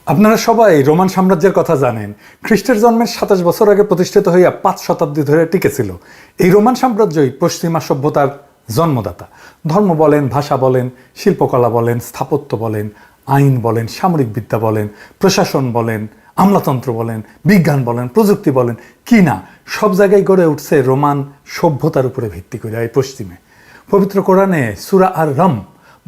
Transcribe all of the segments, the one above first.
আপনারা সবাই রোমান সাম্রাজ্যের কথা জানেন। খ্রিস্টের জন্মের ২৭ বছর আগে প্রতিষ্ঠিত হইয়া ৫ শতাব্দী ধরে টিকেছিল। এই রোমান সাম্রাজ্যই পশ্চিমা সভ্যতার জন্মদাতা। ধর্ম বলেন, ভাষা বলেন, শিল্পকলা বলেন, স্থাপত্য বলেন, আইন বলেন, সামরিক বিদ্যা বলেন, প্রশাসন বলেন, আমলাতন্ত্র বলেন, বিজ্ঞান বলেন, প্রযুক্তি বলেন, কি না সব জায়গায় গড়ে উঠছে রোমান সভ্যতার উপরে ভিত্তি করে। এই পশ্চিমে পবিত্র কোরআনে সূরা আর রম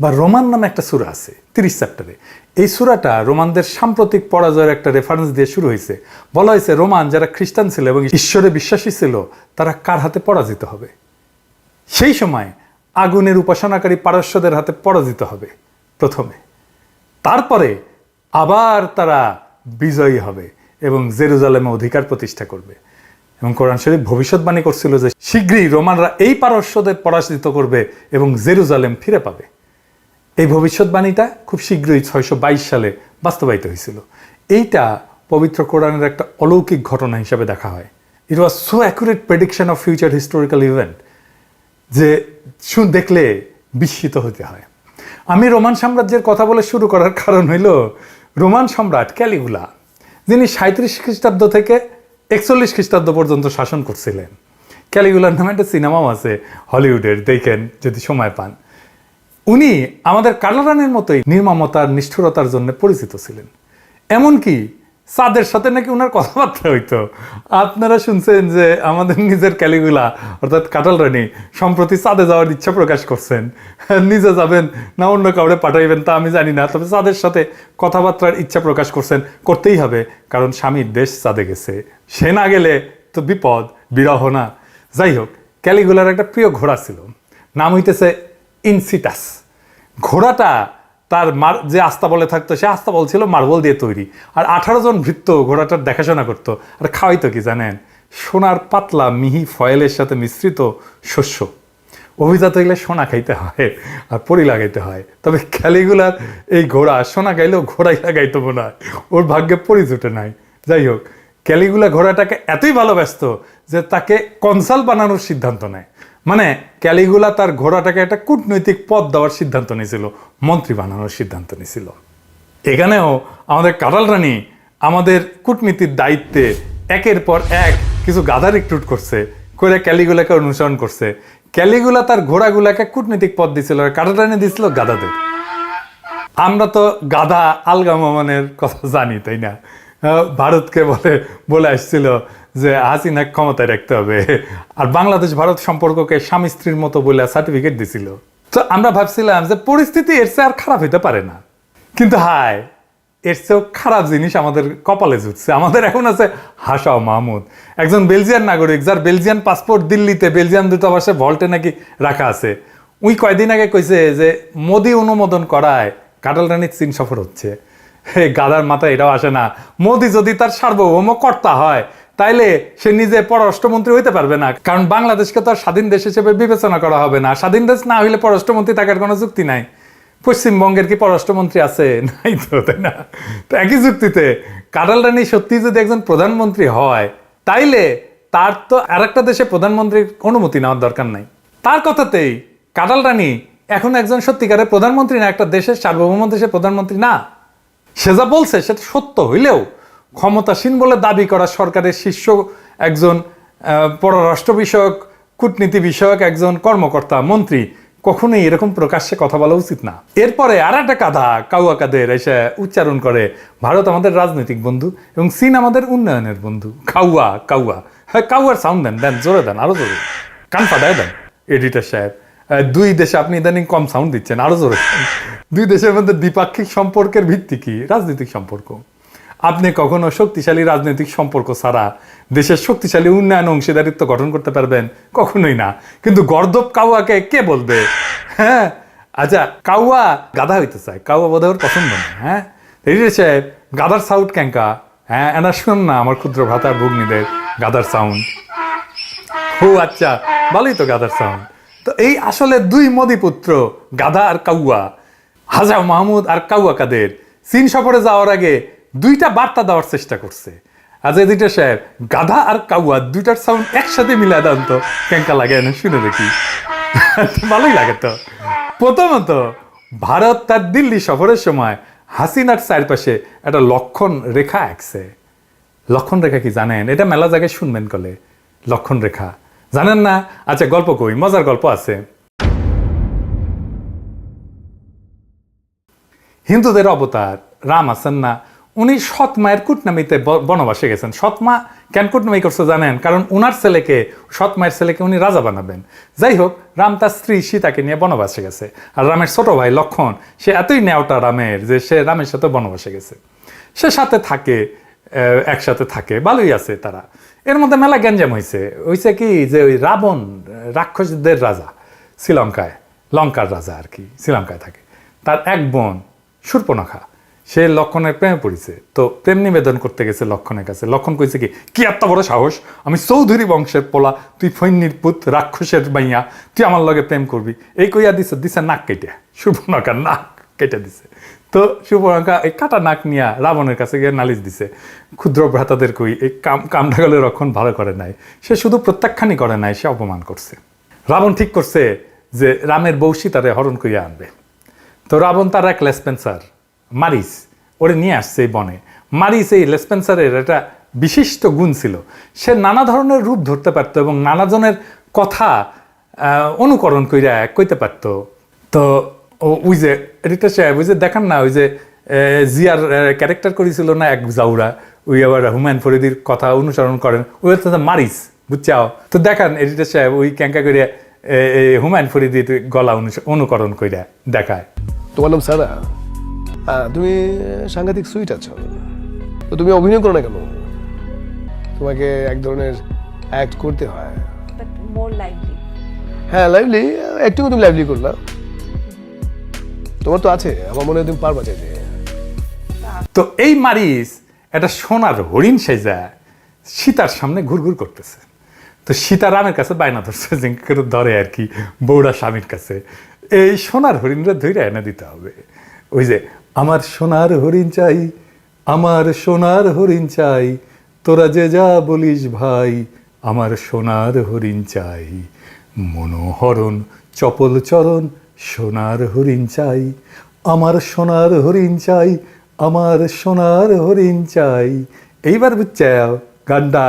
বা রোমান নামে একটা সূরা আছে ৩০ চ্যাপ্টারে। এই সূরাটা রোমানদের সাম্প্রতিক পরাজয়ের একটা রেফারেন্স দিয়ে শুরু হয়েছে। বলা হয়েছে রোমান যারা খ্রিস্টান ছিল এবং ঈশ্বরে বিশ্বাসী ছিল তারা কার হাতে পরাজিত হবে। সেই সময় আগুনের উপাসনাকারী পারস্যদের হাতে পরাজিত হবে প্রথমে, তারপরে আবার তারা বিজয়ী হবে এবং জেরুজালেমে অধিকার প্রতিষ্ঠা করবে। এবং কোরআন শরীফ ভবিষ্যৎবাণী করছিল যে শীঘ্রই রোমানরা এই পারস্যদের পরাজিত করবে এবং জেরুজালেম ফিরে পাবে। এই ভবিষ্যৎবাণীটা খুব শীঘ্রই ৬২২ সালে বাস্তবায়িত হয়েছিল। এইটা পবিত্র কোরআনের একটা অলৌকিক ঘটনা হিসাবে দেখা হয়। It was so accurate prediction of future historical event যে দেখলে বিস্মিত হতে হয়। আমি রোমান সাম্রাজ্যের কথা বলে শুরু করার কারণ হইল রোমান সম্রাট ক্যালিগুলা, যিনি ৩৭ খ্রিস্টাব্দ থেকে ৪১ খ্রিস্টাব্দ পর্যন্ত শাসন করছিলেন। ক্যালিগুলার নামে একটা সিনেমাও আছে হলিউডের, দেখেন যদি সময় পান। উনি আমাদের কালারানের মতোই নির্মমতার নিষ্ঠুরতার জন্য পরিচিত ছিলেন। এমনকি চাঁদের সাথে নাকি ওনার কথাবার্তা হইতো। আপনারা শুনছেন যে আমাদের নিজের ক্যালিগুলা অর্থাৎ কাটাল রানী সম্প্রতি চাঁদে যাওয়ার ইচ্ছা প্রকাশ করছেন। নিজে যাবেন না অন্য কাউরে পাঠাইবেন তা আমি জানি না, তবে চাঁদের সাথে কথাবার্তার ইচ্ছা প্রকাশ করছেন। করতেই হবে, কারণ স্বামীর দেশ চাঁদে গেছে, সে না গেলে তো বিপদ, বিরহ না। যাই হোক, ক্যালিগুলার একটা প্রিয় ঘোড়া ছিল, নাম হইতেছে ইনসিটাস। ঘোড়াটা তার যে আস্তাবলে থাকতো সে আস্তাবল ছিল মার্বল দিয়ে তৈরি, আর ১৮ জন ভৃত্য ঘোড়াটার দেখাশোনা করতো। আর খাওয়াইতো কি জানেন? সোনার পাতলা মিহি ফয়েলের সাথে মিশ্রিত শস্য। অভিজাত হইলে সোনা খাইতে হয় আর পরি লাগাইতে হয়, তবে ক্যালিগুলার এই ঘোড়া সোনা গাইলেও ঘোড়াই লাগাইতো মনে হয়, ওর ভাগ্যে পরি জুটে নাই। যাই হোক, ক্যালিগুলা ঘোড়াটাকে এতই ভালোবাসত যে তাকে কনসাল বানানোর সিদ্ধান্ত নেয়। মানে ক্যালিগুলা তার ঘোড়াটাকে একটা কূটনৈতিক পদ দেওয়ার সিদ্ধান্ত নিয়েছিল, মন্ত্রী বানানোর সিদ্ধান্ত নিয়েছিল। এখানেও আমাদের কাটাল রানী আমাদের কূটনীতির দায়িত্বে একের পর এক কিছু গাধা রিক্রুট করছে, করে ক্যালিগুলাকে অনুসরণ করছে। ক্যালিগুলা তার ঘোড়াগুলাকে কূটনৈতিক পদ দিছিল, আর কাটাল রানী দিয়েছিল গাধাদের। আমরা তো গাধা আলগা মামানের কথা জানি, তাই না? ভারতকে বলে আসছিল যে হাসিনা ক্ষমতায় রাখতে হবে, আর বাংলাদেশ ভারত সম্পর্ককে স্বামী স্ত্রীর মতো বলে সার্টিফিকেট দিছিল। তো আমরা ভাবছিলাম যে পরিস্থিতি এর চেয়ে আর খারাপ হইতে পারে না, কিন্তু হায়, এর চেয়েও খারাপ জিনিস আমাদের কপালে জুটছে। আমাদের এখন আছে হাসাও মাহমুদ, একজন বেলজিয়ান নাগরিক, যার বেলজিয়ান পাসপোর্ট দিল্লিতে বেলজিয়ান দূতাবাসে ভল্টে নাকি রাখা আছে। উই কয়দিন আগে কইছে যে মোদি অনুমোদন করায় কাটাল রানীর চীন সফর হচ্ছে। গাদার মাথায় এটাও আসে না, মোদি যদি তার সার্বভৌম কর্তা হয় তাইলে সে নিজে পররাষ্ট্রমন্ত্রী হইতে পারবে না, কারণ বাংলাদেশকে তো আর স্বাধীন দেশ হিসেবে বিবেচনা করা হবে না। স্বাধীন দেশ না হইলে পররাষ্ট্রমন্ত্রী থাকার কোনো যুক্তি নাই। পশ্চিমবঙ্গের কি পররাষ্ট্রমন্ত্রী আছে? নাই তো, তাই না? তো একই যুক্তিতে কাটাল রানী সত্যি যদি একজন প্রধানমন্ত্রী হয় তাইলে তার তো আর একটা দেশে প্রধানমন্ত্রীর অনুমতি নেওয়ার দরকার নাই। তার কথাতেই কাটাল রানী এখন একজন সত্যিকারের প্রধানমন্ত্রী না, একটা দেশের সার্বভৌম দেশের প্রধানমন্ত্রী না। সে যা বলছে সেটা সত্য হইলেও ক্ষমতাসীন বলে দাবি করা সরকারের শীর্ষ একজন পররাষ্ট্র বিষয়ক কূটনীতি বিষয়ক একজন কর্মকর্তা মন্ত্রী কখনোই এরকম প্রকাশ্যে কথা বলা উচিত না। এরপরে আর একটা কাঁধা কাউয়া কাদের এসে উচ্চারণ করে ভারত আমাদের রাজনৈতিক বন্ধু এবং চীন আমাদের উন্নয়নের বন্ধু। কাউয়া কাউয়া, হ্যাঁ কাউয়ার সাউন্ড দেন, দেন জোরে দেন, আরো জোরে, কান ফাটায় দেন এডিটর সাহেব। দুই দেশে আপনি ইদানিং কম সাউন্ড দিচ্ছেন, আরো জোরে। দুই দেশের মধ্যে দ্বিপাক্ষিক সম্পর্কের ভিত্তি কি? রাজনৈতিক সম্পর্ক। আপনি কখনো শক্তিশালী রাজনৈতিক সম্পর্ক ছাড়া দেশের শক্তিশালী উন্নয়ন অংশীদারিত্ব গঠন করতে পারবেন? কখনোই না। কিন্তু গর্দভ কাউয়াকে কে বলবে? হ্যাঁ, আচ্ছা, কাউয়া গাধা হইতে চায়, কাউয়া বোধহয় ওর পছন্দ না। হ্যাঁ, এডিটর সাহেব গাধার সাউন্ড ক্যাঙ্কা, হ্যাঁ এনা শুন না আমার ক্ষুদ্র ভ্রাতার ভগ্নীদের গাধার সাউন্ড। ও আচ্ছা, ভালোই তো গাধার সাউন্ড। তো এই আসলে দুই মোদিপুত্র গাধা আর কাউয়া, হাসাও মাহমুদ আর কাউয়া কাদের চীন সফরে যাওয়ার আগে দুইটা বার্তা দেওয়ার চেষ্টা করছে। আজ এডিটর সাহেব গাধা আর কাউয়া দুইটার সাউন্ড একসাথে মিলা দেন তো কেঙ্কা লাগে না, শুনে দেখি। ভালোই লাগে তো। প্রথমত, ভারত তার দিল্লি সফরের সময় হাসিনার চারপাশে একটা লক্ষণ রেখা আঁকছে। লক্ষণ রেখা কি জানেন? এটা মেলা জায়গায় শুনবেন কলে লক্ষণ রেখা, জানেন না? আচ্ছা গল্প কই, মজার গল্প আছে। হিন্দুদের অবতার রাম আছেন না, উনি সৎ মায়ের কুটনামিতে বনবাসে গেছেন। সৎ মা কেন কুটনামি করছে জানেন? কারণ উনার ছেলেকে, সৎ মায়ের ছেলেকে উনি রাজা বানাবেন। যাই হোক, রাম তার স্ত্রী সীতাকে নিয়ে বনবাসে গেছে। আর রামের ছোট ভাই লক্ষণ, সে এতই নেওটা রামের যে সে রামের সাথে বনবাসে গেছে। সে সাথে থাকে, একসাথে থাকে, ভালোই আছে তারা। এর মধ্যে মেলা গ্যাঞ্জাম হয়েছে কি যে ওই রাবণ রাক্ষসদের রাজা, শ্রীলঙ্কায়, লঙ্কার রাজা আর কি, শ্রীলঙ্কায় থাকে। তার এক বোন শূর্পণখা, সে লক্ষণের প্রেমে পড়েছে। তো প্রেম নিবেদন করতে গেছে লক্ষণের কাছে। লক্ষণ কইছে কি এত বড় সাহস, আমি চৌধুরী বংশের পোলা, তুই ফৈন্নির পুত, রাক্ষসের মাইয়া, তুই আমার লগে প্রেম করবি? এই কইয়া দিছে নাক কেটে, শূর্পণখার নাক কেটে দিছে। তো শূর্পণখা এই কাটা নাক নিয়ে রাবণের কাছে গিয়ে নালিশ দিছে, ক্ষুদ্র ভ্রাতাদের কই এই কামটা গেলে রক্ষণ ভালো করে নাই, সে শুধু প্রত্যাখ্যানই করে নাই, সে অপমান করছে। রাবণ ঠিক করছে যে রামের বউ সীতারে হরণ করিয়া আনবে। তো রাবণ তার এক লেসপেন্সার মারিস ওরে নিয়ে আসছে এই বনে। মারিস এই লেসপেন্সারের একটা বিশিষ্ট গুণ ছিল, সে নানা ধরনের রূপ ধরতে পারত এবং নানাজনের কথা অনুকরণ কইরা কইতে পারত। তো ওই যে রিতা সাহেব, ওই যে দেখান না, ওই যে জিয়ার ক্যারেক্টার করেছিল না এক জাউরা, ওই আবার হুমায়ুন ফরিদির কথা অনুসরণ করেন, ওই হচ্ছে মারিস, বুঝছাও? তো দেখান রিতা সাহেব ওই ক্যাঙ্কা করিয়া হুমায়ুন ফরিদির গলা অনুকরণ কইরা দেখায়। তোমার নাম সারা, তুমি সাংঘাতিক সুইট আছো, তো তুমি অভিনয় করো না কেন? তোমাকে এক ধরনের অ্যাক্ট করতে হয়। But more lively. হ্যাঁ লাইভলি, অ্যাক্টিংও তুমি লাইভলি করলা। তোমার তো আছে, আমার মনে হয় তুমি পারবা চাইতে। তো এই মারিস একটা সোনার হরিণ সেজা সীতার সামনে ঘুরঘুর করতেছে। তো সীতা রামের কাছে বায়না ধরছে, যে ধরে আর কি বৌড়া স্বামীর কাছে, এই সোনার হরিণরা ধরে এনে দিতে হবে। ওই যে আমার সোনার হরিণ চাই, আমার সোনার হরিণ চাই, তোরা যে যা বলিস ভাই, আমার সোনার হরিণ চাই, মনোহরণ চপল চরণ সোনার হরিণ চাই, আমার সোনার হরিণ চাই, আমার সোনার হরিণ চাই। এইবার বুঝছাও গান্ডা?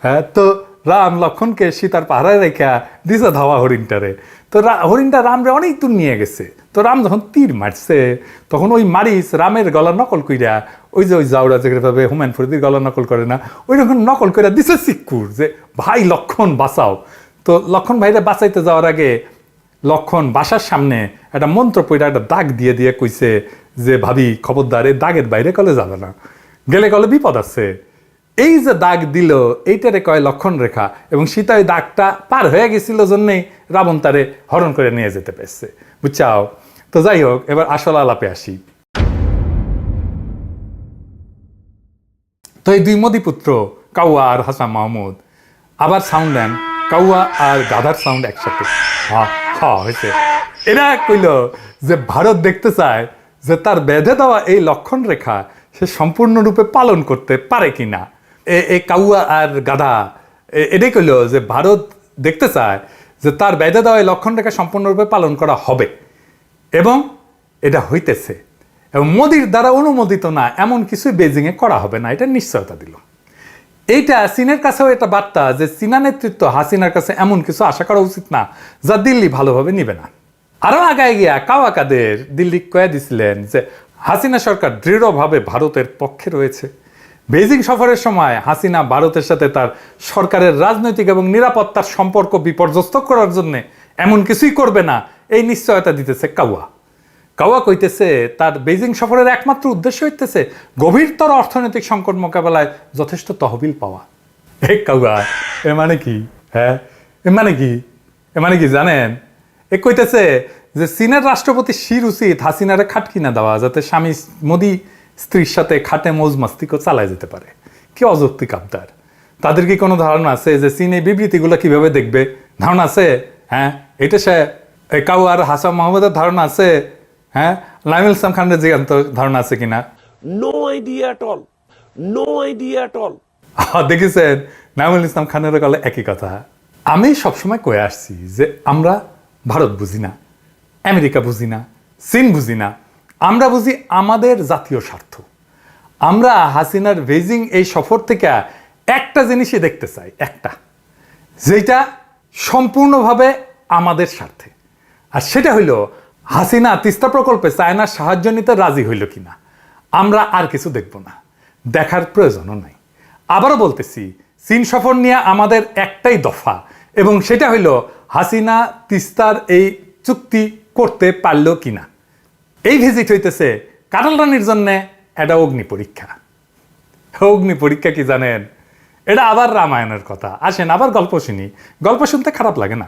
হ্যাঁ, তো রাম লক্ষণকে সীতার পাহারায় রেখা দিছে ধাওয়া হরিণটারে। তো হরিণটা রামরে অনেক দূর নিয়ে গেছে। তো রাম যখন তীর মারছে, তখন ওই মারিস রামের গলা নকল কইরা, ওই যে ওই জাউরা যেভাবে হুমায়ুন ফরিদির গলা নকল করে না, ওই রকম নকল কইরা দিছে সিক্কুর, যে ভাই লক্ষণ বাঁচাও। তো লক্ষণ ভাইরা বাঁচাইতে যাওয়ার আগে লক্ষণ বাসার সামনে একটা মন্ত্র পইরা একটা দাগ দিয়ে দিয়ে কইছে যে ভাবি খবরদার, এই দাগের বাইরে কলে যাবে না, গেলে কলে বিপদ আছে। এই যে দাগ দিল, এইটারে কয় লক্ষণ রেখা, এবং সীতা ওই দাগটা পার হয়ে গেছিল জন্যেই রাবণ তারে হরণ করে নিয়ে যেতে পেরেছে, বুঝছাও? তো যাই হোক, এবার আসল আলাপে আসি। তো এই দুই মদিপুত্র কাউয়া আর হাসান মাহমুদ, আবার সাউন্ড দেন, কাউয়া আর গাধার সাউন্ড একসাথে, হা হা হয়েছে। এরা কইল যে ভারত দেখতে চায় যে তার বেঁধে দেওয়া এই লক্ষণ রেখা সে সম্পূর্ণরূপে পালন করতে পারে কিনা। এই কাউয়া আর গাধা এটাই কইল যে ভারত দেখতে চায় যে তার বেঁধে দেওয়া এই লক্ষণ রেখা সম্পূর্ণরূপে পালন করা হবে, এবং এটা হইতেছে, এবং মোদির দ্বারা অনুমোদিত না এমন কিছুই বেজিংয়ে করা হবে না, এটা নিশ্চয়তা দিল। এইটা চীনের কাছেও একটা বার্তা যে চীনা নেতৃত্ব হাসিনার কাছে এমন কিছু আশা করা উচিত না যা দিল্লি ভালোভাবে নিবে না। আরো আগায় গিয়া কাওয়া কাদের দিল্লি কয়ে দিছিলেন যে হাসিনা সরকার দৃঢ়ভাবে ভারতের পক্ষে রয়েছে। বেজিং সফরের সময় হাসিনা ভারতের সাথে তার সরকারের রাজনৈতিক এবং নিরাপত্তার সম্পর্ক বিপর্যস্ত করার জন্য এমন কিছুই করবে না, এই নিশ্চয়তা দিতেছে কাওয়া। কাওয়া কইতেছে তার বেজিং সফরের একমাত্র উদ্দেশ্য হইতেছে গভীরতর অর্থনৈতিক সংকট মোকাবেলায় যথেষ্ট তহবিল পাওয়া। এ কাওয়া, এ মানে কি? হ্যাঁ, এ মানে কি? এ মানে কি জানেন? এ কইতেছে যে চীনের রাষ্ট্রপতি শির উচিত হাসিনারে খাট কিনা দেওয়া, যাতে স্বামী মোদি স্ত্রীর সাথে খাটে মৌজ মাস্তিকও চালায় যেতে পারে। কি অযৌক্তিক আবদার! তাদের কি কোনো ধারণা আছে যে চীন এই বিবৃতিগুলো কিভাবে দেখবে? ধারণা আছে? হ্যাঁ, এটা সে কাওয়া আর হাসান মাহমুদের ধারণা আছে? হ্যাঁ, নাইমুল ইসলাম খানের জিজ্ঞান্ত ধারণা আছে কিনা? No idea at all, no idea at all. দেখেছেন, নাইমুল ইসলাম খানের গলে একই কথা। আমি সবসময় কয়ে আসছি যে আমরা ভারত বুঝি না, আমেরিকা বুঝি না, চীন বুঝি না, আমরা বুঝি আমাদের জাতীয় স্বার্থ। আমরা হাসিনার বেজিং এই সফর থেকে একটা জিনিসই দেখতে চাই, একটা, যেটা সম্পূর্ণভাবে আমাদের স্বার্থে। আর সেটা হইল হাসিনা তিস্তা প্রকল্পে চায়নার সাহায্য নিতে রাজি হইল কিনা। আমরা আর কিছু দেখব না, দেখার প্রয়োজনও নাই। আবারও বলতেছি, চীন সফর নিয়ে আমাদের একটাই দফা, এবং সেটা হইল হাসিনা তিস্তার এই চুক্তি করতে পারল কিনা। এই ভিজিট হইতেছে কাটাল রানীর জন্য একটা অগ্নি পরীক্ষা। অগ্নি পরীক্ষা কি জানেন? এটা আবার রামায়ণের কথা। আসেন আবার গল্প শুনি, গল্প শুনতে খারাপ লাগে না?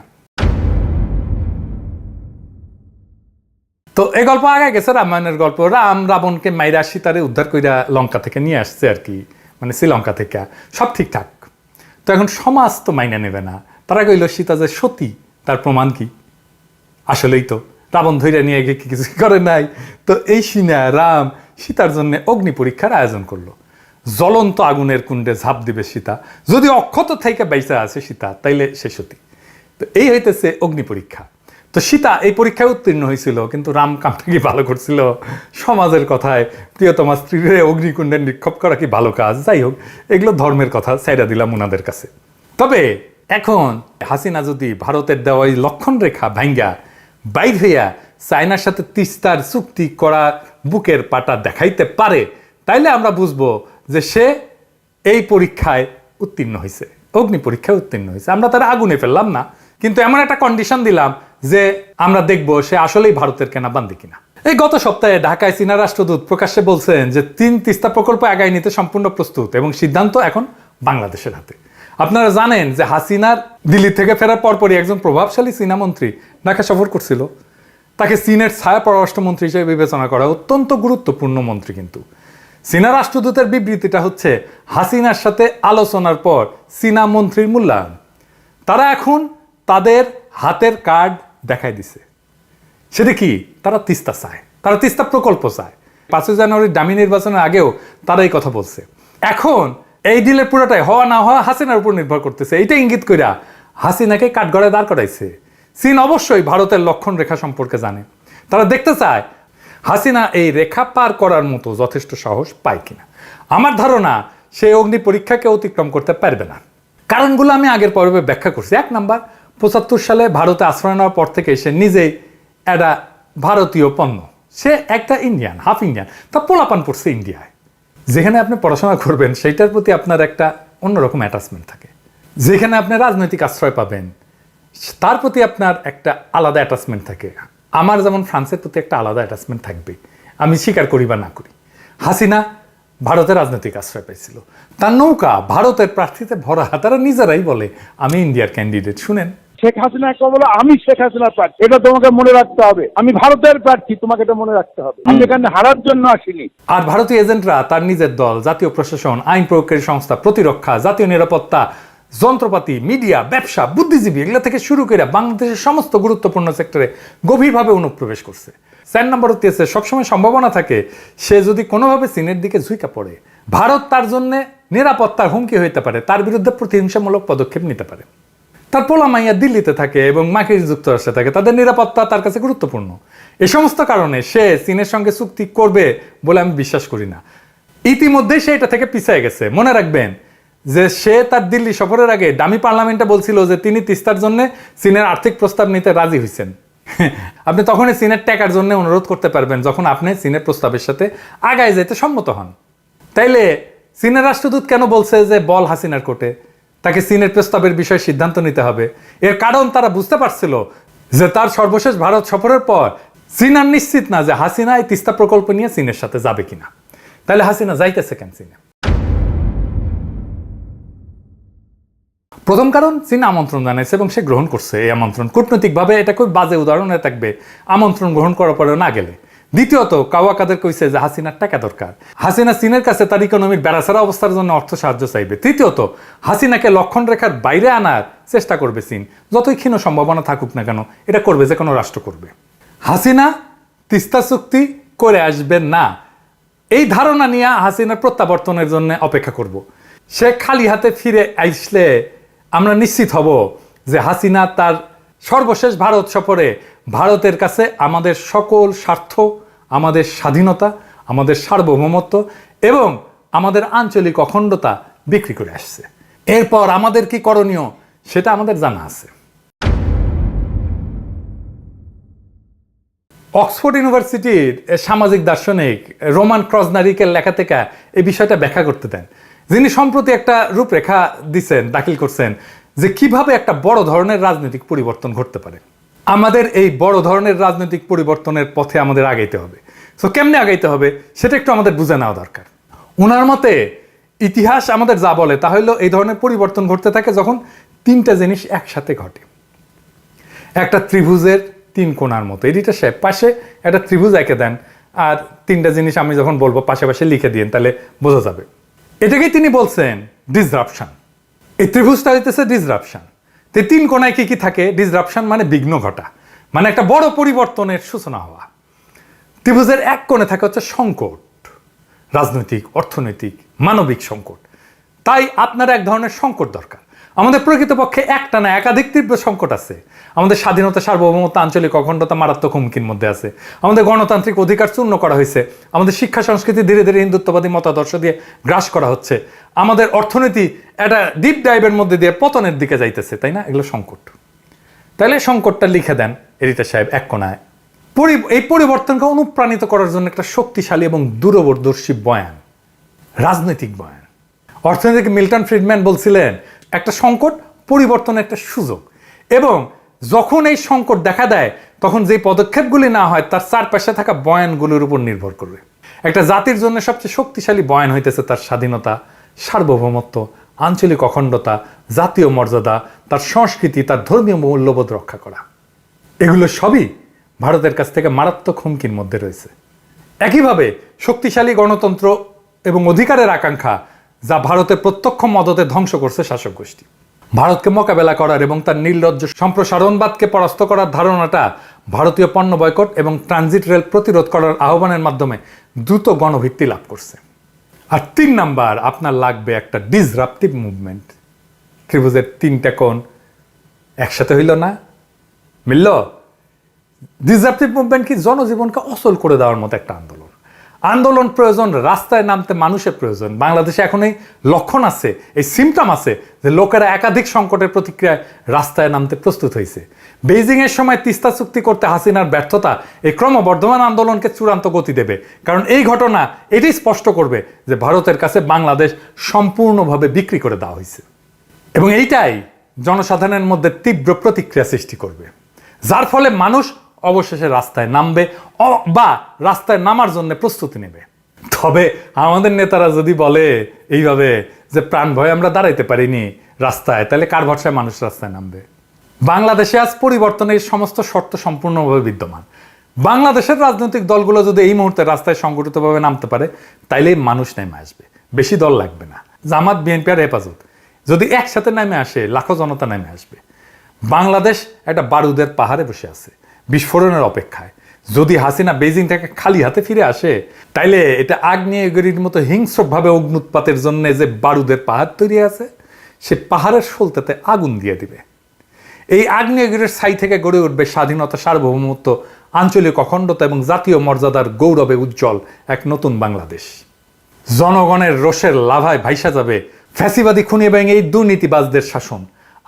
তো এই গল্প আগে গেছে রামায়ণের গল্প। রাম রাবণকে মাইরা সীতারে উদ্ধার কইরা লঙ্কা থেকে নিয়ে আসছে আর কি, মানে শ্রীলঙ্কা থেকে, সব ঠিকঠাক। তো এখন সমাজ তো মাইনা নেবে না। তারা কইল সীতা যে সতী, তার প্রমাণ কি? আসলেই তো রাবণ ধৈর্য নিয়ে গিয়ে কিছু করে নাই। তো এই সিনা রাম সীতার জন্য অগ্নি পরীক্ষার আয়োজন করলো। জ্বলন্ত আগুনের কুণ্ডে ঝাঁপ দিবে সীতা, যদি অক্ষত থেকে বাইসা আছে সীতা, তাইলে সে সতী। তো এই হইতেছে অগ্নি পরীক্ষা। তো সীতা এই পরীক্ষায় উত্তীর্ণ হয়েছিল, কিন্তু রাম কামটা কি ভালো করছিল? সমাজের কথায় প্রিয়তমা স্ত্রীরে অগ্নিকুণ্ডে নিক্ষেপ করা কি ভালো কাজ? যাই হোক, এগুলো ধর্মের কথা, ছাইড়া দিলাম ওনাদের কাছে। তবে এখন হাসিনা যদি ভারতের দেওয়া এই লক্ষণ রেখা ভাঙ্গা বাইর হইয়া চায়নার সাথে তিস্তার চুক্তি করা বুকের পাটা দেখাইতে পারে, তাইলে আমরা বুঝবো যে সে এই পরীক্ষায় উত্তীর্ণ হয়েছে, অগ্নি পরীক্ষায় উত্তীর্ণ হয়েছে। আমরা তারা আগুনে ফেললাম না, কিন্তু এমন একটা কন্ডিশন দিলাম যে আমরা দেখব সে আসলেই ভারতের কেনা বান্দি কিনা। এই গত সপ্তাহে ঢাকায় চীনা রাষ্ট্রদূত প্রকাশ্যে বলছেন যে তিস্তা প্রকল্প আগায় নিতে সম্পূর্ণ প্রস্তুত এবং সিদ্ধান্ত এখন বাংলাদেশের হাতে। আপনারা জানেন যে হাসিনার দিল্লি থেকে ফেরার পরপরই একজন প্রভাবশালী চীনা মন্ত্রী ঢাকা সফর করছিল। তাকে চীনের ছায়া পররাষ্ট্রমন্ত্রী হিসেবে বিবেচনা করা অত্যন্ত গুরুত্বপূর্ণ মন্ত্রী। কিন্তু চীনা রাষ্ট্রদূতের বিবৃতিটা হচ্ছে হাসিনার সাথে আলোচনার পর চীনা মন্ত্রীর মূল্যায়ন। তারা এখন তাদের হাতের কার্ড দেখাই দিছে। সেটা কি? তারা তিস্তা চায়, তারা তিস্তা প্রকল্প চায়। 5 জানুয়ারির ডামি নির্বাচনের আগেও তারা এই কথা বলছে। এখন এই ডিলের পুরোটাই হওয়া না হওয়া হাসিনার উপর নির্ভর করতেছে। এইটা ইঙ্গিত কইরা হাসিনাকে কাঠগড়ায় দাঁড় করাইছে। চীন অবশ্যই ভারতের লক্ষণ রেখা সম্পর্কে জানে। তারা দেখতে চায় হাসিনা এই রেখা পার করার মতো যথেষ্ট সাহস পায় কিনা। আমার ধারণা সেই অগ্নি পরীক্ষাকে অতিক্রম করতে পারবে না। কারণগুলো আমি আগের পর্বে ব্যাখ্যা করছি। 1 নাম্বার, 75 সালে ভারতে আশ্রয় নেওয়ার পর থেকে সে নিজেই একটা ভারতীয় পণ্য। সে একটা ইন্ডিয়ান, হাফ ইন্ডিয়ান, তা পোলাপান পড়ছে ইন্ডিয়ায়। যেখানে আপনি পড়াশোনা করবেন সেইটার প্রতি আপনার একটা অন্যরকম অ্যাটাচমেন্ট থাকে। যেখানে আপনি রাজনৈতিক আশ্রয় পাবেন তার প্রতি আপনার একটা আলাদা অ্যাটাচমেন্ট থাকে। আমার যেমন ফ্রান্সের প্রতি একটা আলাদা অ্যাটাচমেন্ট থাকবে, আমি স্বীকার করি বা না করি। হাসিনা ভারতের রাজনৈতিক আশ্রয় পাইছিল, তার নৌকা ভারতের প্রার্থীতে ভরা। তারা নিজেরাই বলে আমি ইন্ডিয়ার ক্যান্ডিডেট। শুনেন, শেখ হাসিনা একটা বলো আমি শেখ হাসিনার প্রার্থী, এটা তোমাকে মনে রাখতে হবে। আমি ভারতের প্রার্থী, তোমাকে এটা মনে রাখতে হবে। আমি এখানে হারার জন্য আসিনি। আর ভারতীয় এজেন্টরা তার নিজের দল, জাতীয় প্রশাসন, আইন প্রয়োগকারী সংস্থা, প্রতিরক্ষা, জাতীয় নিরাপত্তা, যন্ত্রপাতি, মিডিয়া, ব্যবসা, বুদ্ধিজীবী, এগুলো থেকে শুরু করে বাংলাদেশের সমস্ত গুরুত্বপূর্ণ সেক্টরে গভীরভাবে অনুপ্রবেশ করছে। 4 নম্বর হচ্ছে সবসময় সম্ভাবনা থাকে সে যদি কোনোভাবে চীনের দিকে ঝুঁকা পড়ে, ভারত তার জন্য নিরাপত্তার হুমকি হইতে পারে, তার বিরুদ্ধে প্রতিহিংসামূলক পদক্ষেপ নিতে পারে। তার পোলা মাইয়া দিল্লিতে থাকে এবং মার্কিন যুক্তরাষ্ট্রে থাকে, তাদের নিরাপত্তা তার কাছে গুরুত্বপূর্ণ। এই সমস্ত কারণে সে চীনের সঙ্গে চুক্তি করবে বলে আমি বিশ্বাস করি না। ইতিমধ্যেই সে এটা থেকে পিছিয়ে গেছে। মনে রাখবেন যে সে তার দিল্লি সফরের আগে ডামি পার্লামেন্টে বলছিল যে তিনি তিস্তার জন্য চীনের আর্থিক প্রস্তাব নিতে রাজি হয়েছেন। আপনি তখনই চীনের টাকার জন্য অনুরোধ করতে পারবেন যখন আপনি চীনের প্রস্তাবের সাথে আগায় যেতে সম্মত হন। তাইলে চীনের রাষ্ট্রদূত কেন বলছে যে বল হাসিনার কোর্টে, তাকে চীনের প্রস্তাবের বিষয়ে সিদ্ধান্ত নিতে হবে? এর কারণ তারা বুঝতে পারছিল যে তার সর্বশেষ ভারত সফরের পর চীন আর নিশ্চিত না যে হাসিনা এই তিস্তা প্রকল্প নিয়ে চীনের সাথে যাবে কিনা। তাহলে হাসিনা যাইতেছে কেন চীনে? প্রথম কারণ, চীন আমন্ত্রণ জানাইছে এবং সে গ্রহণ করছে এই আমন্ত্রণ। কূটনৈতিকভাবে এটা খুব বাজে উদাহরণ হয়ে থাকবে আমন্ত্রণ গ্রহণ করার পরেও না গেলে। দ্বিতীয়ত, কাওয়া কাদের কইছে যে হাসিনার টাকা দরকার। হাসিনা চীনের কাছে তার ইকোনমির বেড়াছাড়া অবস্থার জন্য অর্থ সাহায্য চাইবে। তৃতীয়ত, হাসিনাকে লক্ষণ রেখার বাইরে আনার চেষ্টা করবে চীন। যতই ক্ষীণ সম্ভাবনা থাকুক না কেন, এটা করবে, যে কোনো রাষ্ট্র করবে। হাসিনা তিস্তা চুক্তি করে আসবেন না, এই ধারণা নিয়ে হাসিনার প্রত্যাবর্তনের জন্য অপেক্ষা করব। সে খালি হাতে ফিরে আসলে আমরা নিশ্চিত হব যে হাসিনা তার সর্বশেষ ভারত সফরে ভারতের কাছে আমাদের সকল স্বার্থ, আমাদের স্বাধীনতা, আমাদের সার্বভৌমত্ব এবং আমাদের আঞ্চলিক অখণ্ডতা বিক্রি করে আসছে। এরপর আমাদের কি করণীয় সেটা আমাদের জানা আছে। অক্সফোর্ড ইউনিভার্সিটির সামাজিক দার্শনিক রোমান ক্রজনারিকের লেখা থেকে এই বিষয়টা ব্যাখ্যা করতে দেন, যিনি সম্প্রতি একটা রূপরেখা দিচ্ছেন, দাখিল করছেন যে কিভাবে একটা বড় ধরনের রাজনৈতিক পরিবর্তন ঘটতে পারে। আমাদের এই বড় ধরনের রাজনৈতিক পরিবর্তনের পথে আমাদের আগাইতে হবে। সো কেমনে আগাইতে হবে সেটা একটু আমাদের বুঝে নেওয়া দরকার। ওনার মতে ইতিহাস আমাদের যা বলে তা হলো এই ধরনের পরিবর্তন ঘটতে থাকে যখন তিনটা জিনিস একসাথে ঘটে। একটা ত্রিভুজের তিন কোণার মতো, এডিটা সাহেব পাশে একটা ত্রিভুজ এঁকে দেন আর তিনটা জিনিস আমি যখন বলবো পাশে পাশে লিখে দিন, তাহলে বোঝা যাবে। এটাকেই তিনি বলছেন ডিসরাপশন। এই ত্রিভুজটা হইতেছে ডিসরাপশন। তো তিন কোণায় কি কি থাকে? ডিসরাপশন মানে বিঘ্ন ঘটা, মানে একটা বড় পরিবর্তনের সূচনা হওয়া। ত্রিভুজের এক কোণে থাকে হচ্ছে সংকট, রাজনৈতিক, অর্থনৈতিক, মানবিক সংকট। তাই আপনার এক ধরনের সংকট দরকার। আমাদের প্রকৃতপক্ষে একটা না একাধিক তীব্র সংকট আছে। আমাদের স্বাধীনতা, সার্বভৌমত্ব, আঞ্চলিক অখণ্ডতা মারাত্মক হুমকির মধ্যে আছে। আমাদের গণতান্ত্রিক অধিকার চূর্ণ করা হয়েছে। আমাদের শিক্ষা সংস্কৃতি ধীরে ধীরে হিন্দুত্ববাদী মতাদর্শ দিয়ে গ্রাস করা হচ্ছে। আমাদের অর্থনীতি একটা ডিপ ডাইভের মধ্যে দিয়ে পতনের দিকে যাইতেছে, তাই না? এগুলো সংকট। তাহলে সংকটটা লিখে দেন এডিটর সাহেব এক কোণায়। এই পরিবর্তনকে অনুপ্রাণিত করার জন্য একটা শক্তিশালী এবং দূরদর্শী বয়ান, রাজনৈতিক বয়ান। অর্থনীতিক মিল্টন ফ্রিডম্যান বলছিলেন একটা সংকট পরিবর্তনের একটা সুযোগ, এবং যখন এই সংকট দেখা দেয় তখন যে পদক্ষেপগুলি না হয় তার চারপাশে থাকা বয়ানগুলির উপর নির্ভর করবে। একটা জাতির জন্য সবচেয়ে শক্তিশালী বয়ান হইতেছে তার স্বাধীনতা, সার্বভৌমত্ব, আঞ্চলিক অখণ্ডতা, জাতীয় মর্যাদা, তার সংস্কৃতি, তার ধর্মীয় মূল্যবোধ রক্ষা করা। এগুলো সবই ভারতের কাছ থেকে মারাত্মক হুমকির মধ্যে রয়েছে। একইভাবে শক্তিশালী গণতন্ত্র এবং অধিকারের আকাঙ্ক্ষা, যা ভারতের প্রত্যক্ষ মদতে ধ্বংস করছে শাসক গোষ্ঠী। ভারতকে মোকাবেলা করার এবং তার নির্লজ্জ সম্প্রসারণবাদকে পরাস্ত করার ধারণাটা ভারতীয় পণ্য বয়কট এবং ট্রানজিট রেল প্রতিরোধ করার আহ্বানের মাধ্যমে দ্রুত গণভিত্তি লাভ করছে। আর 3 নাম্বার, আপনার লাগবে একটা ডিসরাপটিভ মুভমেন্ট। ত্রিভুজের তিনটা কোণ একসাথে হইল না, মিলল। ডিসরাপটিভ মুভমেন্ট কি? জনজীবনকে অচল করে দেওয়ার মতো একটা আন্দোলন। আন্দোলন প্রয়োজন, রাস্তায় নামতে মানুষের প্রয়োজন। বাংলাদেশে এখন এই লক্ষণ আছে, এই সিমটম আছে যে লোকেরা একাধিক সংকটের প্রতিক্রিয়ায় রাস্তায় নামতে প্রস্তুত হয়েছে। বেইজিং এর সময় তিস্তা চুক্তি করতে হাসিনার ব্যর্থতা এই ক্রমবর্ধমান আন্দোলনকে চূড়ান্ত গতি দেবে, কারণ এই ঘটনা এটি স্পষ্ট করবে যে ভারতের কাছে বাংলাদেশ সম্পূর্ণভাবে বিক্রি করে দেওয়া হয়েছে, এবং এইটাই জনসাধারণের মধ্যে তীব্র প্রতিক্রিয়া সৃষ্টি করবে, যার ফলে মানুষ অবশেষে রাস্তায় নামবে বা রাস্তায় নামার জন্য প্রস্তুতি নেবে। তবে আমাদের নেতারা যদি বলে এইভাবে যে প্রাণ ভয়ে আমরা দাঁড়াইতে পারিনি রাস্তায়, তাহলে কার ভরসায় মানুষ রাস্তায় নামবে? বাংলাদেশে আজ পরিবর্তনের সমস্ত শর্ত সম্পূর্ণভাবে বিদ্যমান। বাংলাদেশের রাজনৈতিক দলগুলো যদি এই মুহূর্তে রাস্তায় সংগঠিতভাবে নামতে পারে, তাইলে মানুষ নেমে আসবে, বেশি দল লাগবে না। জামাত, বিএনপি আর হেফাজত যদি একসাথে নেমে আসে, লাখো জনতা নেমে আসবে। বাংলাদেশ একটা বারুদের পাহাড়ে বসে আছে, বিস্ফোরণের অপেক্ষায়। যদি হাসিনা বেইজিং থেকে খালি হাতে ফিরে আসে, তাইলে এটা আগ্নেয়গিরির মতো হিংস্রভাবে অগ্নুৎপাতের জন্য যে বারুদের পাহাড় তৈরি আছে, সে পাহাড়ের সলতেতে আগুন দিয়ে দিবে। এই আগ্নেয়গিরির ছাই থেকে গড়ে উঠবে স্বাধীনতা, সার্বভৌমত্ব, আঞ্চলিক অখণ্ডতা এবং জাতীয় মর্যাদার গৌরবে উজ্জ্বল এক নতুন বাংলাদেশ। জনগণের রোষের লাভায় ভাইসা যাবে ফ্যাসিবাদী খুনি এবং এই দুর্নীতিবাজদের শাসন।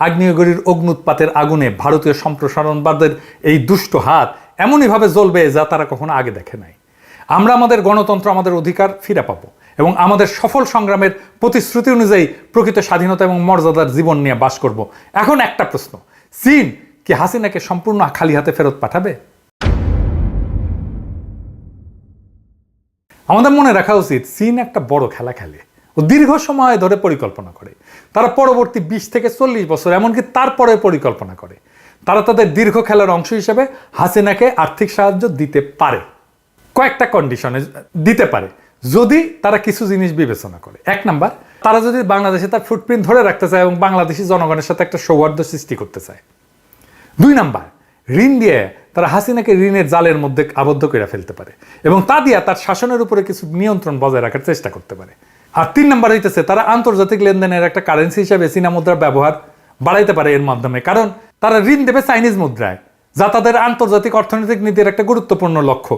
আগ্নেয়গিরির অগ্নুৎপাতের আগুনে ভারতীয় সম্প্রসারণবাদের এই দুষ্ট হাত এমনইভাবে জ্বলবে যা তারা কখনো আগে দেখে নাই। আমরা আমাদের গণতন্ত্র, আমাদের অধিকার ফিরে পাবো এবং আমাদের সফল সংগ্রামের প্রতিশ্রুতি অনুযায়ী প্রকৃত স্বাধীনতা এবং মর্যাদার জীবন নিয়ে বাস করব। এখন একটা প্রশ্ন, চীন কি হাসিনাকে সম্পূর্ণ খালি হাতে ফেরত পাঠাবে? আমাদের মনে রাখা উচিত, চীন একটা বড় খেলা খেলে ও দীর্ঘ সময় ধরে পরিকল্পনা করে। তারা পরবর্তী 20 থেকে 40 বছর, এমনকি তারপরে পরিকল্পনা করে। তারা তাদের দীর্ঘ খেলার অংশ হিসেবে হাসিনাকে আর্থিক সাহায্য দিতে পারে, কয়েকটা কন্ডিশনে দিতে পারে, যদি তারা কিছু জিনিস বিবেচনা করে। 1 নাম্বার, তারা যদি বাংলাদেশে তার ফুটপ্রিন্ট ধরে রাখতে চায় এবং বাংলাদেশি জনগণের সাথে একটা সৌহার্দ্য সৃষ্টি করতে চায়। 2 নাম্বার, ঋণ দিয়ে তারা হাসিনাকে ঋণের জালের মধ্যে আবদ্ধ করে ফেলতে পারে এবং তা দিয়ে তার শাসনের উপরে কিছু নিয়ন্ত্রণ বজায় রাখার চেষ্টা করতে পারে। আর 3 নাম্বার হইতেছে, তারা আন্তর্জাতিক লেনদেনের একটা কারেন্সি হিসেবে চীনা মুদ্রার ব্যবহার বাড়াইতে পারে এর মাধ্যমে, কারণ তারা ঋণ দেবে চাইনিজ মুদ্রায়, যা তাদের আন্তর্জাতিক অর্থনৈতিক নীতির একটা গুরুত্বপূর্ণ লক্ষ্য।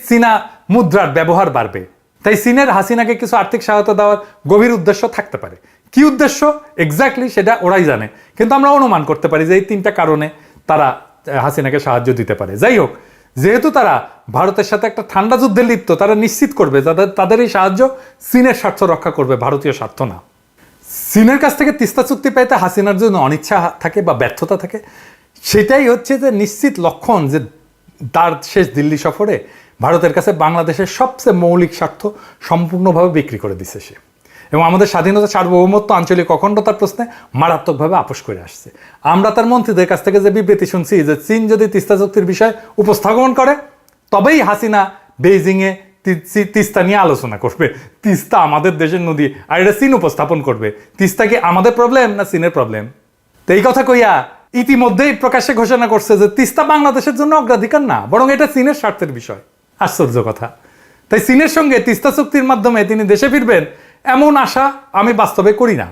চীনা মুদ্রার ব্যবহার বাড়বে, তাই চীনের হাসিনাকে কিছু আর্থিক সহায়তা দেওয়ার গভীর উদ্দেশ্য থাকতে পারে। কি উদ্দেশ্য এক্স্যাক্টলি সেটা ওরাই জানে, কিন্তু আমরা অনুমান করতে পারি যে এই 3টা কারণে তারা হাসিনাকে সাহায্য দিতে পারে। যাই হোক, যেহেতু তারা ভারতের সাথে একটা ঠান্ডা যুদ্ধে লিপ্ত, তারা নিশ্চিত করবে তাদের এই সাহায্য চীনের স্বার্থ রক্ষা করবে, ভারতীয় স্বার্থ না। চীনের কাছ থেকে তিস্তা চুক্তি পাইতে হাসিনার জন্য অনিচ্ছা থাকে বা ব্যর্থতা থাকে, সেটাই হচ্ছে যে নিশ্চিত লক্ষণ যে তার শেষ দিল্লি সফরে ভারতের কাছে বাংলাদেশের সবচেয়ে মৌলিক স্বার্থ সম্পূর্ণভাবে বিক্রি করে দিছে সে, এবং আমাদের স্বাধীনতা, সার্বভৌমত্ব, আঞ্চলিক অখণ্ডতার প্রশ্নে মারাত্মকভাবে আপোষ করে আসছে। আমরা তার মন্ত্রীদের কাছ থেকে যে বিবৃতি শুনছি যে চীন যদি তিস্তা চুক্তির বিষয় উপস্থাপন করে তবেই হাসিনা বেইজিংয়ে তিস্তা নিয়ে আলোচনা করবে। তিস্তা আমাদের দেশের নদী, আর এটা চীন উপস্থাপন করবে। তিস্তা কি আমাদের প্রবলেম না চীনের প্রবলেম? তো এই কথা কইয়া ইতিমধ্যেই প্রকাশ্যে ঘোষণা করছে যে তিস্তা বাংলাদেশের জন্য অগ্রাধিকার না, বরং এটা চীনের স্বার্থের বিষয়। আশ্চর্য কথা। তাই চীনের সঙ্গে তিস্তা চুক্তির মাধ্যমে তিনি দেশে ফিরবেন এমন আশা আমি বাস্তবে করি না।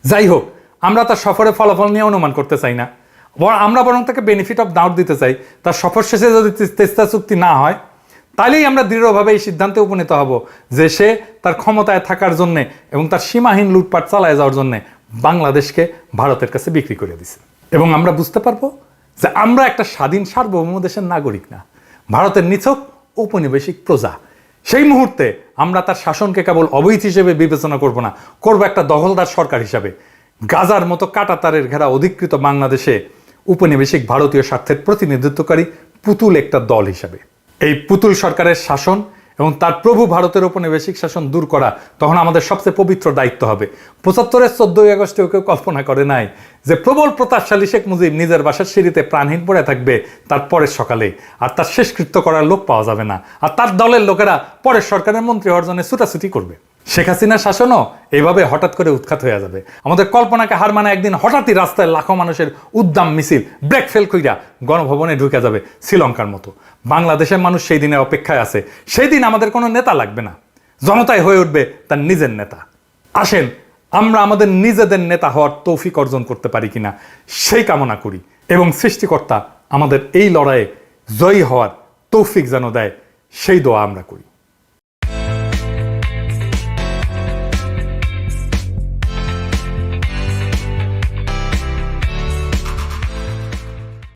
যাই হোক, আমরা তার সফরে ফলাফল নিয়ে অনুমান করতে চাই না, আমরা বরং তাকে বেনিফিট অফ ডাউট দিতে চাই। তার সফর শেষে যদি তিস্তা চুক্তি না হয়, তাহলেই আমরা দৃঢ়ভাবে এই সিদ্ধান্তে উপনীত হব যে সে তার ক্ষমতায় থাকার জন্যে এবং তার সীমাহীন লুটপাট চালায় যাওয়ার জন্যে বাংলাদেশকে ভারতের কাছে বিক্রি করে দিছে। এবং আমরা বুঝতে পারবো যে আমরা একটা স্বাধীন সার্বভৌম দেশের নাগরিক না, ভারতের নিছক ঔপনিবেশিক প্রজা। সেই মুহূর্তে আমরা তার শাসনকে কেবল অবৈধ হিসেবে বিবেচনা করব না, করব একটা দখলদার সরকার হিসাবে। গাজার মতো কাঁটাতারের ঘেরা অধিকৃত বাংলাদেশে উপনিবেশিক ভারতীয় স্বার্থের প্রতিনিধিত্বকারী পুতুল একটা দল হিসাবে। এই পুতুল সরকারের শাসন এবং তার প্রভু ভারতের উপনিবেশিক শাসন দূর করা তখন আমাদের সবচেয়ে পবিত্র দায়িত্ব হবে। 75-এর 14ই আগস্টে কেউ কল্পনা করে নাই যে প্রবল প্রতাপশালী শেখ মুজিব নিজের বাসার সিঁড়িতে প্রাণহীন পড়ে থাকবে তার পরের সকালে, আর তার শেষকৃত্য করার লোক পাওয়া যাবে না, আর তার দলের লোকেরা পরের সরকারের মন্ত্রী হওয়ার জন্য ছুটাছুটি করবে। শেখ হাসিনার শাসনও এইভাবে হঠাৎ করে উৎখাত হয়ে যাবে। আমাদের কল্পনাকে হার মানে একদিন হঠাৎই রাস্তায় লাখো মানুষের উদ্দাম মিছিল ব্রেক ফেল কইরা গণভবনে ঢুকে যাবে শ্রীলঙ্কার মতো। বাংলাদেশের মানুষ সেই দিনের অপেক্ষায় আছে। সেই দিন আমাদের কোনো নেতা লাগবে না, জনতাই হয়ে উঠবে তার নিজের নেতা। আসেন আমরা আমাদের নিজেদের নেতা হওয়ার তৌফিক অর্জন করতে পারি কিনা সেই কামনা করি, এবং সৃষ্টিকর্তা আমাদের এই লড়াইয়ে জয়ী হওয়ার তৌফিক যেন দেয় সেই দোয়া আমরা করি।